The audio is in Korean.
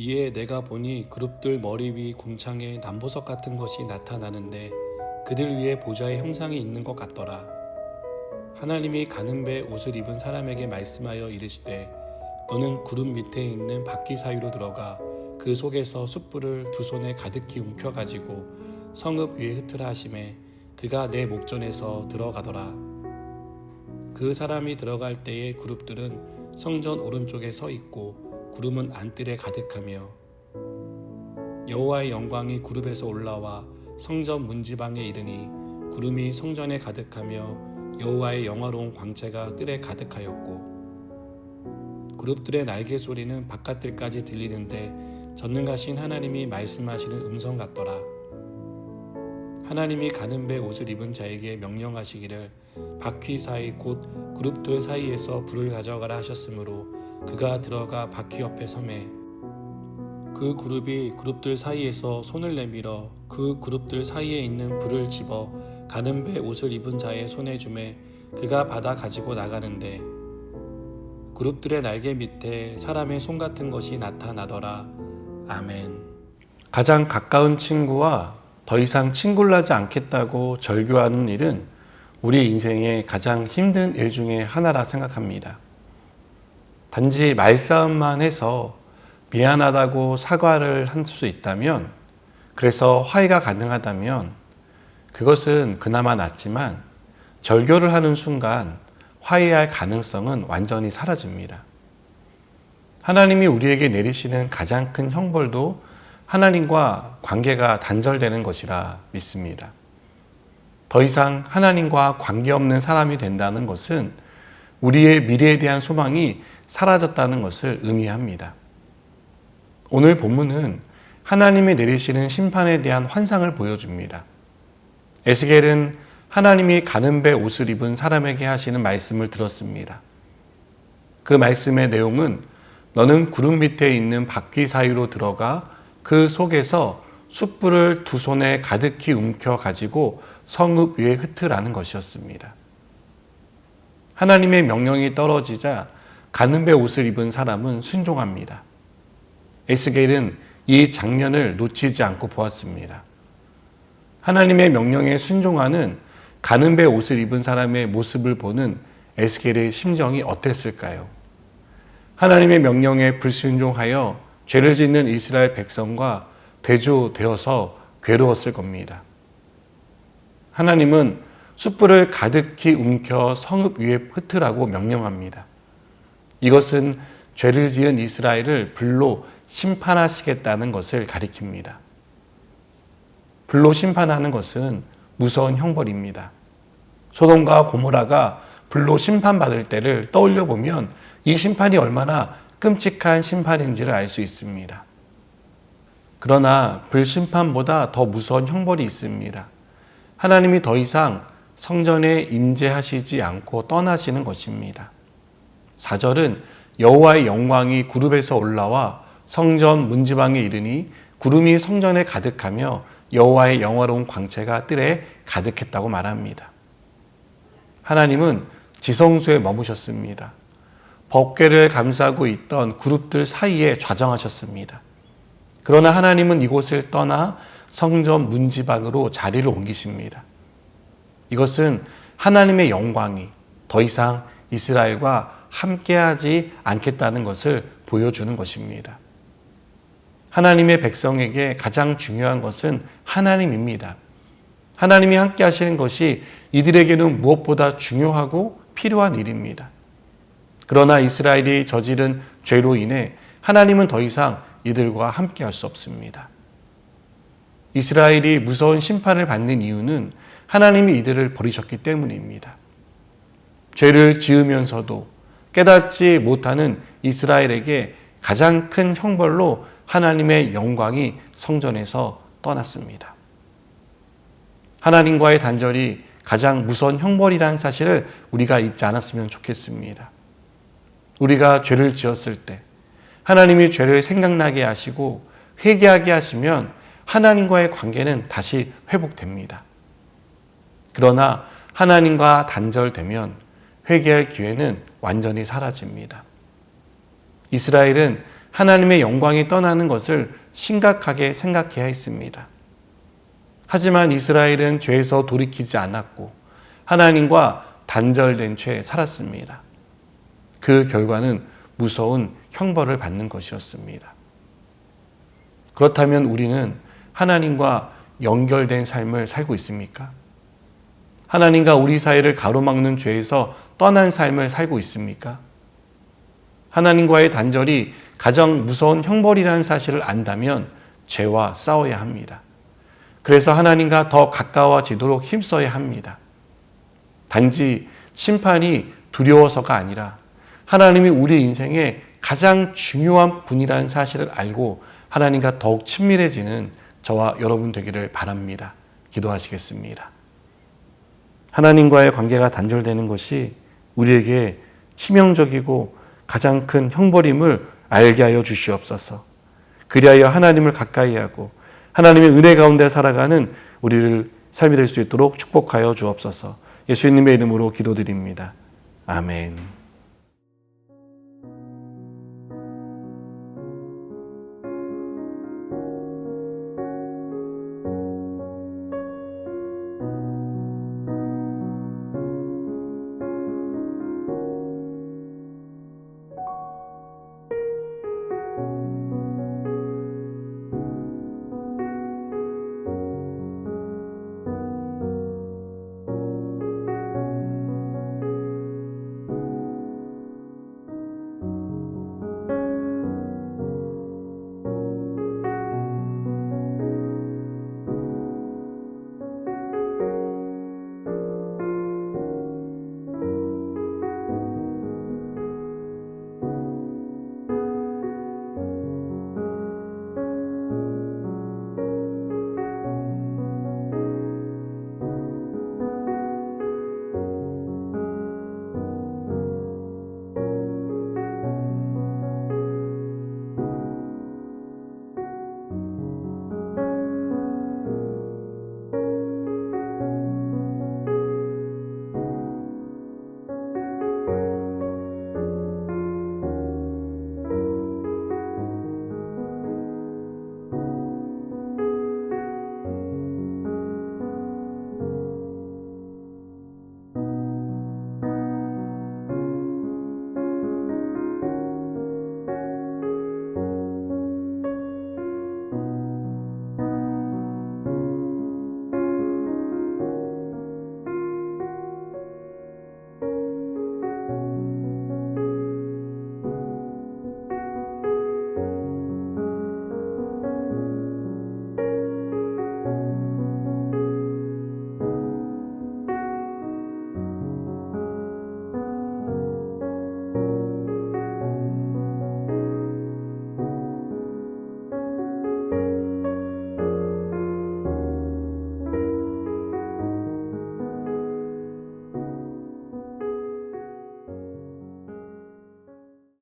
이에 내가 보니 그룹들 머리 위 궁창에 남보석 같은 것이 나타나는데 그들 위에 보좌의 형상이 있는 것 같더라. 하나님이 가는 배 옷을 입은 사람에게 말씀하여 이르시되 너는 구름 밑에 있는 바퀴 사이로 들어가 그 속에서 숯불을 두 손에 가득히 움켜 가지고 성읍 위에 흩으라 하시매 그가 내 목전에서 들어가더라. 그 사람이 들어갈 때에 그룹들은 성전 오른쪽에 서 있고 구름은 안뜰에 가득하며 여호와의 영광이 그룹에서 올라와 성전 문지방에 이르니 구름이 성전에 가득하며 여호와의 영화로운 광채가 뜰에 가득하였고 그룹들의 날개 소리는 바깥뜰까지 들리는데 전능하신 하나님이 말씀하시는 음성 같더라. 하나님이 가는 배 옷을 입은 자에게 명령하시기를 바퀴 사이 곧 그룹들 사이에서 불을 가져가라 하셨으므로 그가 들어가 바퀴 옆에 서매 그 그룹이 그룹들 사이에서 손을 내밀어 그 그룹들 사이에 있는 불을 집어 가는 배 옷을 입은 자의 손에 주매 그가 받아 가지고 나가는데 그룹들의 날개 밑에 사람의 손 같은 것이 나타나더라. 아멘. 가장 가까운 친구와 더 이상 친구를 하지 않겠다고 절교하는 일은 우리 인생의 가장 힘든 일 중에 하나라 생각합니다. 단지 말싸움만 해서 미안하다고 사과를 할 수 있다면, 그래서 화해가 가능하다면 그것은 그나마 낫지만 절교를 하는 순간 화해할 가능성은 완전히 사라집니다. 하나님이 우리에게 내리시는 가장 큰 형벌도 하나님과 관계가 단절되는 것이라 믿습니다. 더 이상 하나님과 관계없는 사람이 된다는 것은 우리의 미래에 대한 소망이 사라졌다는 것을 의미합니다. 오늘 본문은 하나님이 내리시는 심판에 대한 환상을 보여줍니다. 에스겔은 하나님이 가는 배 옷을 입은 사람에게 하시는 말씀을 들었습니다. 그 말씀의 내용은 너는 구름 밑에 있는 바퀴 사이로 들어가 그 속에서 숯불을 두 손에 가득히 움켜 가지고 성읍 위에 흩으라는 것이었습니다. 하나님의 명령이 떨어지자 가는 배 옷을 입은 사람은 순종합니다. 에스겔은 이 장면을 놓치지 않고 보았습니다. 하나님의 명령에 순종하는 가는 배 옷을 입은 사람의 모습을 보는 에스겔의 심정이 어땠을까요? 하나님의 명령에 불순종하여 죄를 짓는 이스라엘 백성과 대조되어서 괴로웠을 겁니다. 하나님은 숯불을 가득히 움켜 성읍 위에 흩으라고 명령합니다. 이것은 죄를 지은 이스라엘을 불로 심판하시겠다는 것을 가리킵니다. 불로 심판하는 것은 무서운 형벌입니다. 소돔과 고모라가 불로 심판받을 때를 떠올려 보면 이 심판이 얼마나 끔찍한 심판인지를 알 수 있습니다. 그러나 불심판보다 더 무서운 형벌이 있습니다. 하나님이 더 이상 성전에 임재하시지 않고 떠나시는 것입니다. 4절은 여호와의 영광이 구름에서 올라와 성전 문지방에 이르니 구름이 성전에 가득하며 여호와의 영화로운 광채가 뜰에 가득했다고 말합니다. 하나님은 지성소에 머무셨습니다. 법궤를 감싸고 있던 그룹들 사이에 좌정하셨습니다. 그러나 하나님은 이곳을 떠나 성전 문지방으로 자리를 옮기십니다. 이것은 하나님의 영광이 더 이상 이스라엘과 함께하지 않겠다는 것을 보여주는 것입니다. 하나님의 백성에게 가장 중요한 것은 하나님입니다. 하나님이 함께 하시는 것이 이들에게는 무엇보다 중요하고 필요한 일입니다. 그러나 이스라엘이 저지른 죄로 인해 하나님은 더 이상 이들과 함께 할 수 없습니다. 이스라엘이 무서운 심판을 받는 이유는 하나님이 이들을 버리셨기 때문입니다. 죄를 지으면서도 깨닫지 못하는 이스라엘에게 가장 큰 형벌로 하나님의 영광이 성전에서 떠났습니다. 하나님과의 단절이 가장 무서운 형벌이라는 사실을 우리가 잊지 않았으면 좋겠습니다. 우리가 죄를 지었을 때 하나님이 죄를 생각나게 하시고 회개하게 하시면 하나님과의 관계는 다시 회복됩니다. 그러나 하나님과 단절되면 회개할 기회는 완전히 사라집니다. 이스라엘은 하나님의 영광이 떠나는 것을 심각하게 생각해야 했습니다. 하지만 이스라엘은 죄에서 돌이키지 않았고 하나님과 단절된 채 살았습니다. 그 결과는 무서운 형벌을 받는 것이었습니다. 그렇다면 우리는 하나님과 연결된 삶을 살고 있습니까? 하나님과 우리 사이를 가로막는 죄에서 떠난 삶을 살고 있습니까? 하나님과의 단절이 가장 무서운 형벌이라는 사실을 안다면 죄와 싸워야 합니다. 그래서 하나님과 더 가까워지도록 힘써야 합니다. 단지 심판이 두려워서가 아니라 하나님이 우리 인생의 가장 중요한 분이라는 사실을 알고 하나님과 더욱 친밀해지는 저와 여러분 되기를 바랍니다. 기도하시겠습니다. 하나님과의 관계가 단절되는 것이 우리에게 치명적이고 가장 큰 형벌임을 알게 하여 주시옵소서. 그리하여 하나님을 가까이 하고 하나님의 은혜 가운데 살아가는 우리를 삶이 될 수 있도록 축복하여 주옵소서. 예수님의 이름으로 기도드립니다. 아멘.